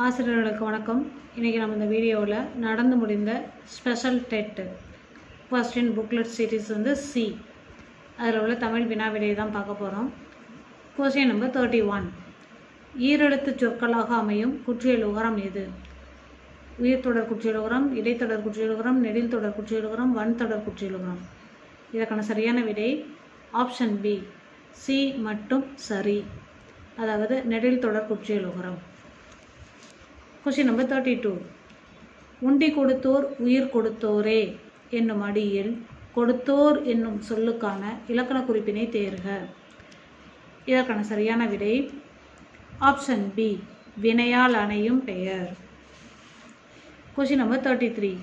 ஆசிரியர்களுக்கு வணக்கம். இன்றைக்கி நம்ம இந்த வீடியோவில் நடந்து முடிந்த special dead question booklet series C அதில் உள்ள தமிழ் வினா விடையை தான் பார்க்க போகிறோம். Question number 31. ஈரெழுத்து சொற்களாக அமையும் குற்றியல் உகரம் எது? உயிர்த்தொடர் குற்றியல் உகரம், இடைத்தொடர் குற்றியல் உகரம், நெடில் தொடர் குற்றியல் உகரம், வன்தொடர் குற்றியல் உகரம். இதற்கான சரியான விடை ஆப்ஷன் பி, சி மட்டும் சரி, அதாவது நெடில் தொடர் குற்றியல் உகரம். Question number 32. உண்டி கொடுத்தோர் உயிர் கொடுத்தோரே என்னும் அடியில் கொடுத்தோர் என்னும் சொல்லுக்கான இலக்கண குறிப்பினை தேர்க. இதற்கான சரியான விடை ஆப்ஷன் பி, வினையால் அணையும் பெயர். Question number 33.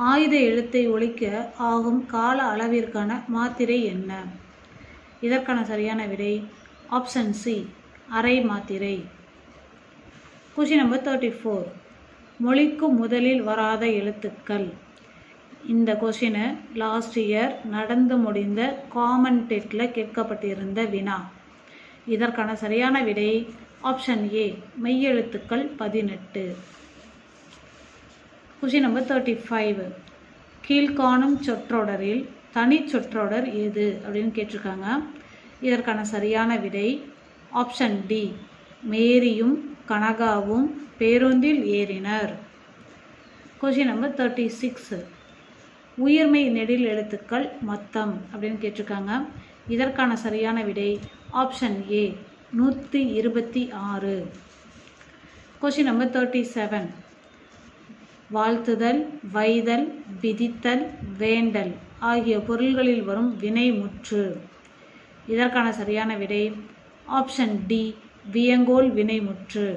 ஆயுத எழுத்தை ஒழிக்க ஆகும் கால அளவிற்கான மாத்திரை என்ன? இதற்கான சரியான விடை ஆப்ஷன் சி, அரை மாத்திரை. Question number 34. மொழிக்கு முதலில் வராத எழுத்துக்கள். இந்த கொஸ்டினை லாஸ்ட் இயர் நடந்து முடிந்த காமன் டெட்டில் கேட்கப்பட்டிருந்த வினா. இதற்கான சரியான விடை ஆப்ஷன் ஏ, மெய்யெழுத்துக்கள் 18. Question number 35. கீழ்காணும் சொற்றொடரில் தனி சொற்றொடர் எது அப்படின்னு கேட்டிருக்காங்க. இதற்கான சரியான விடை ஆப்ஷன் டி, மேரியும் கனகாவும் பேருந்தில் ஏறினர். Question number 36. உயிர்மெய் நெடில் எழுத்துக்கள் மொத்தம் அப்படின்னு கேட்டிருக்காங்க. இதற்கான சரியான விடை ஆப்ஷன் ஏ, 126. Question number 37. வாழ்த்துதல், வைதல், விதித்தல், வேண்டல் ஆகிய பொருள்களில் வரும் வினை முற்று. இதற்கான சரியான விடை ஆப்ஷன் டி, வியங்கோல் வினைமுற்று.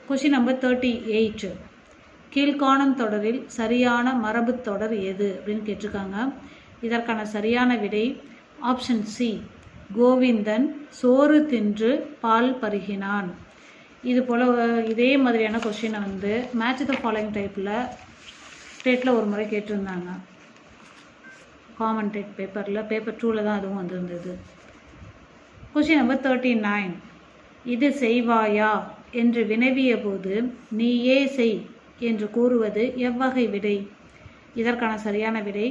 Question number 38. கீழ்காணும் தொடரில் சரியான மரபு தொடர் எது அப்படின்னு கேட்டிருக்காங்க. இதற்கான சரியான விடை ஆப்ஷன் சி, கோவிந்தன் சோறு தின்று பால் பருகினான். இது போல் இதே மாதிரியான கொஸ்டினை மேட்ச் த ஃபாலோயிங் டெட்டில் ஒரு முறை கேட்டிருந்தாங்க. காமன் டெட் பேப்பர் 2 தான் அதுவும் வந்திருந்தது. Question number 39. இது செய்வாயா என்று வினவிய போது நீயே செய் என்று கூறுவது எவ்வகை விடை? இதற்கான சரியான விடை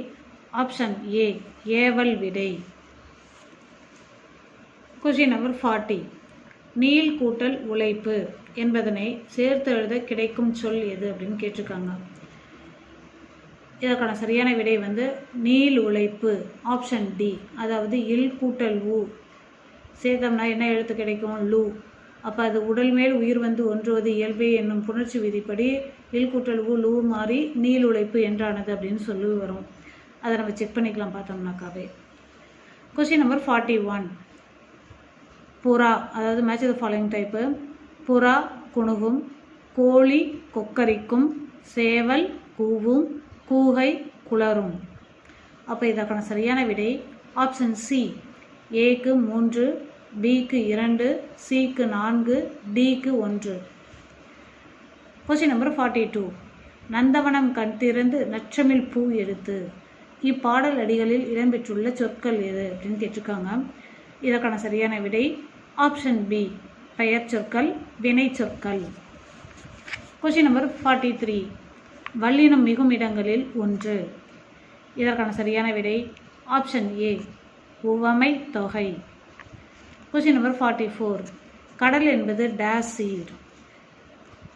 ஆப்ஷன் ஏ, ஏவல் விடை. Question number 40. நீள் கூட்டல் உழைப்பு என்பதனை சேர்த்து எழுத கிடைக்கும் சொல் எது அப்படின்னு கேட்டிருக்காங்க. இதற்கான சரியான விடை நீள் உழைப்பு, ஆப்ஷன் டி, அதாவது இல் கூட்டல் ஊ சேர்த்தோம்னா என்ன எழுத்து கிடைக்கும்? லூ. அப்போ அது உடல் மேல் உயிர் ஒன்றுவது இயல்பே என்னும் புணர்ச்சி விதிப்படி இல் கூட்டல் ஊ லூ மாறி நீள் உழைப்பு என்றானது அப்படின்னு சொல்லி வரும். அதை நம்ம செக் பண்ணிக்கலாம் பார்த்தோம்னாக்காவே. Question number 41. புறா, அதாவது மேட்ச் த ஃபாலோயிங் டைப்பு. புறா குணுகும், கோழி கொக்கரிக்கும், சேவல் கூவும், கூகை குளரும். அப்போ இதற்கான சரியான விடை ஆப்ஷன் சி, ஏக்கு 3, பிக்கு 2, சிக்கு 4, டிக்கு 1. Question number 42. நந்தவனம் கண் திறந்து நற்றமிழ் பூ எடுத்து. இப்பாடல் அடிகளில் இடம்பெற்றுள்ள சொற்கள் எது அப்படின்னு கேட்டிருக்காங்க. இதற்கான சரியான விடை ஆப்ஷன் பி, பெயர் சொற்கள், வினை சொற்கள். Question number 43. வல்லினம் மிகும் இடங்களில் ஒன்று. இதற்கான சரியான விடை ஆப்ஷன் ஏ, உவமை தொகை. Question number 44. கடல் என்பது டேஸ் சீர்.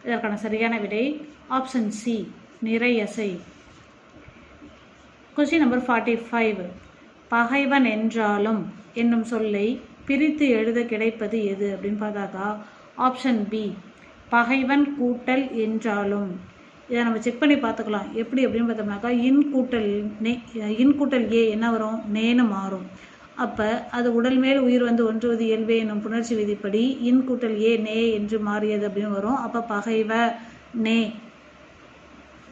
இதற்கான சரியான விடை ஆப்ஷன் சி, நிறையசை. Question number 45. பகைவன் என்றாலும் என்னும் சொல்லை பிரித்து எழுத கிடைப்பது எது அப்படின்னு பார்த்தாக்கா ஆப்ஷன் பி, பகைவன் கூட்டல் என்றாலும். இதை நம்ம செக் பண்ணி பார்த்துக்கலாம். எப்படி அப்படின்னு பார்த்தோம்னாக்கா இன் கூட்டல் ஏ என்ன வரும்? நேன்னு மாறும். அப்போ அது உடல் மேல் உயிர் ஒன்றுவது இயல்பே என்னும் புணர்ச்சி விதிப்படி இன் கூட்டல் ஏ நே என்று மாறியது அப்படின்னு வரும். அப்போ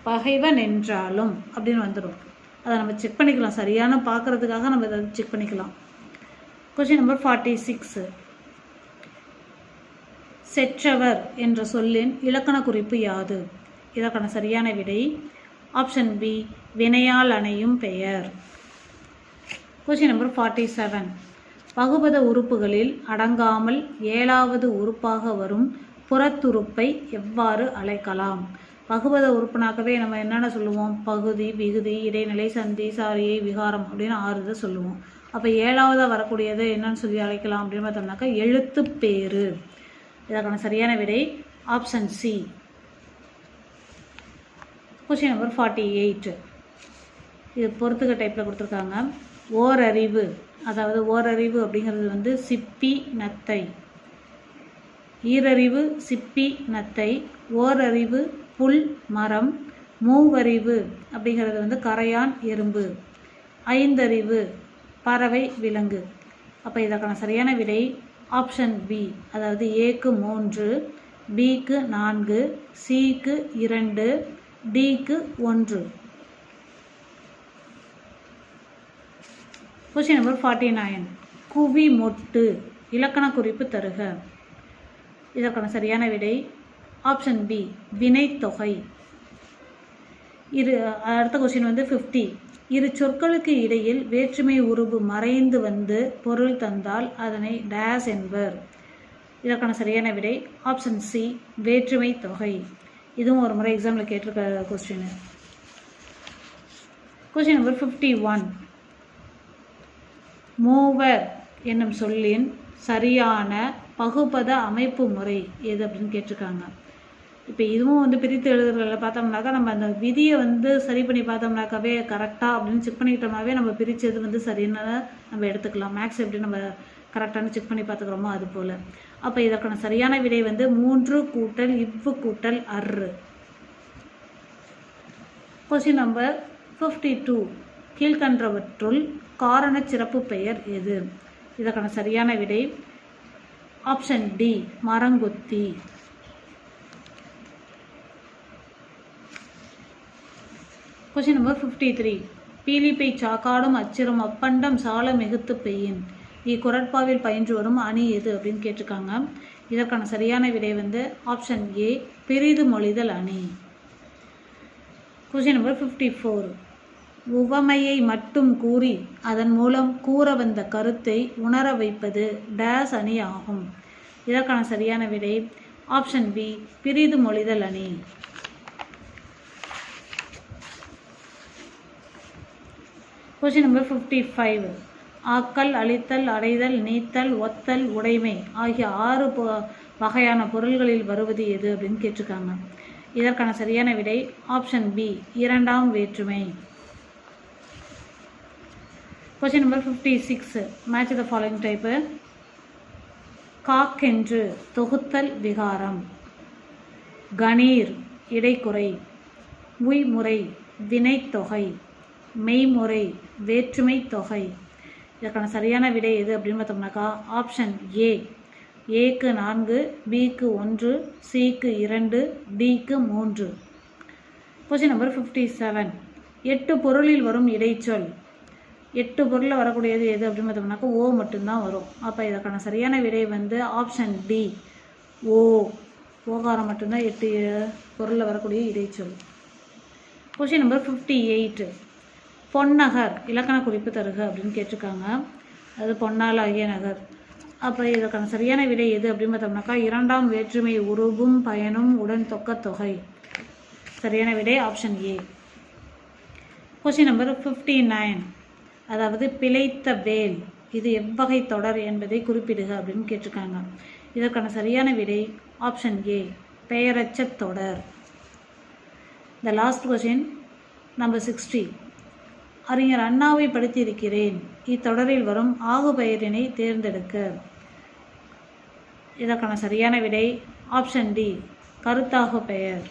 பகைவன் என்றாலும் அப்படின்னு வந்துடும். அதை நம்ம செக் பண்ணிக்கலாம். சரியான பார்க்குறதுக்காக நம்ம அதை செக் பண்ணிக்கலாம். Question number 46. செற்றவர் என்ற சொல்லின் இலக்கண குறிப்பு யாது? இதற்கான சரியான விடை ஆப்ஷன் பி, வினையால் அணையும் பெயர். Question number 47. பகுபத உறுப்புகளில் அடங்காமல் 7வது உறுப்பாக வரும் புறத்துறுப்பை எவ்வாறு அழைக்கலாம்? பகுபத உறுப்புனாக்கவே நம்ம என்னென்ன சொல்லுவோம்? பகுதி, விகுதி, இடைநிலை, சந்தி, சாரியை, விகாரம் அப்படின்னு 6 இதை சொல்லுவோம். அப்போ 7வதாக வரக்கூடியது என்னன்னு சொல்லி அழைக்கலாம் அப்படின்னு பார்த்தோம்னாக்கா எழுத்து பேரு. இதற்கான சரியான விடை ஆப்ஷன் சி. Question number 48. இது பொறுத்துக்க டைப்பில் கொடுத்துருக்காங்க. ஓரறிவு, அதாவது ஓரறிவு அப்படிங்கிறது சிப்பி, நத்தை. ஈரறிவு, சிப்பி, நத்தை. ஓரறிவு, புல், மரம். மூவறிவு அப்படிங்கிறது கரையான், எறும்பு. ஐந்தறிவு, பறவை, விலங்கு. அப்போ இதற்கான சரியான விடை ஆப்ஷன் பி, அதாவது ஏக்கு 3, பிக்கு 4, சிக்கு 2, டிக்கு 1. Question number 49. குவி மொட்டு, இலக்கண குறிப்பு தருக. இதற்கான சரியான விடை ஆப்ஷன் பி, வினைத்தொகை. அடுத்த கொஸ்டின் 50. இரு சொற்களுக்கு இடையில் வேற்றுமை உருபு மறைந்து வந்து பொருள் தந்தால் அதனை டேஸ் என்பர். இதற்கான சரியான விடை ஆப்ஷன் சி, வேற்றுமை தொகை. இதுவும் ஒரு முறை எக்ஸாமில் கேட்டிருக்க கொஸ்டின். Question number 51. மூவர் என்னும் சொல்லின் சரியான பகுபத அமைப்பு முறை எது அப்படின்னு கேட்டிருக்காங்க. இப்போ இதுவும் பிரித்து எழுதுறதுல பார்த்தோம்னாக்கா நம்ம அந்த விதியை சரி பண்ணி பார்த்தோம்னாக்காவே கரெக்டாக அப்படின்னு செக் பண்ணிக்கிட்டோம்னாவே நம்ம பிரித்தது சரின்னு நம்ம எடுத்துக்கலாம். மேக்ஸ் எப்படி நம்ம கரெக்டானு செக் பண்ணி பார்த்துக்கிறோமோ அது போல். அப்போ இதற்கான சரியான விடை 3 கூட்டல் இவ்வு கூட்டல் அரு. Question number 52. கீழ்கண்டவற்றுள் காரண சிறப்பு பெயர் எது? இதற்கான சரியான விடை ஆப்ஷன் டி, மரங்கொத்தி. Question number 53. பீலிப்பை சாக்காடும் அச்சிறும் அப்பண்டம் சால மிகுத்து பெய்யின் இக்குரட்பாவில் பயின்று வரும் அணி எது அப்படின்னு கேட்டிருக்காங்க. இதற்கான சரியான விடை ஆப்ஷன் ஏ, பிரிது மொழிதல் அணி. Question number 54. உவமையை மட்டும் கூறி அதன் மூலம் கூற வந்த கருத்தை உணர வைப்பது டேஸ் அணி ஆகும். இதற்கான சரியான விடை ஆப்ஷன் பி, பிரிது மொழிதல் அணி. Question number 55. ஆக்கல், அழித்தல், அடைதல், நீத்தல், ஒத்தல், உடைமை ஆகிய 6 வகையான பொருள்களில் வருவது எது அப்படின்னு கேட்டிருக்காங்க. இதற்கான சரியான விடை ஆப்ஷன் பி, 2ஆம் வேற்றுமை. Question number 56. Match the following type. காக்கென்று தொகுத்தல் விகாரம். கணீர் இடைக்குறை. உய்முறை வினைத்தொகை. மெய்முறை வேற்றுமை தொகை. இதற்கான சரியான விடை எது அப்படின்னு பார்த்தோம்னாக்கா ஆப்ஷன் ஏ, ஏக்கு 4, பிக்கு 1, சிக்கு 2, டிக்கு 3. Question number 57. 8 பொருளில் வரும் இடைச்சொல். 8 பொருளில் வரக்கூடியது எது அப்படின்னு பார்த்தோம்னாக்கா ஓ மட்டும்தான் வரும். அப்போ இதற்கான சரியான விடை ஆப்ஷன் டி, ஓ. ஓகாரம் மட்டும்தான் 8 பொருளில் வரக்கூடிய இடைச்சொல். Question number 58. பொன்னகர் இலக்கண குறிப்பு தருக அப்படின்னு கேட்டிருக்காங்க. அது பொன்னால் ஆகிய நகர். அப்போ இதற்கான சரியான விடை எது அப்படின்னு பார்த்தோம்னாக்கா 2ஆம் வேற்றுமை உருவும் பயனும் உடன் தொக்க தொகை. சரியான விடை ஆப்ஷன் ஏ. Question number 59. அதாவது பிழைத்த வேல் இது எவ்வகை தொடர் என்பதை குறிப்பிடுக அப்படின்னு கேட்டிருக்காங்க. இதற்கான சரியான விடை ஆப்ஷன் ஏ, பெயரச்ச தொடர். The last question number 60. அறிஞர் அண்ணாவை படித்திருக்கிறேன் இத்தொடரில் வரும் ஆகு பெயரினை தேர்ந்தெடுக்க. இதற்கான சரியான விடை ஆப்ஷன் டி, கருத்தாகு பெயர்.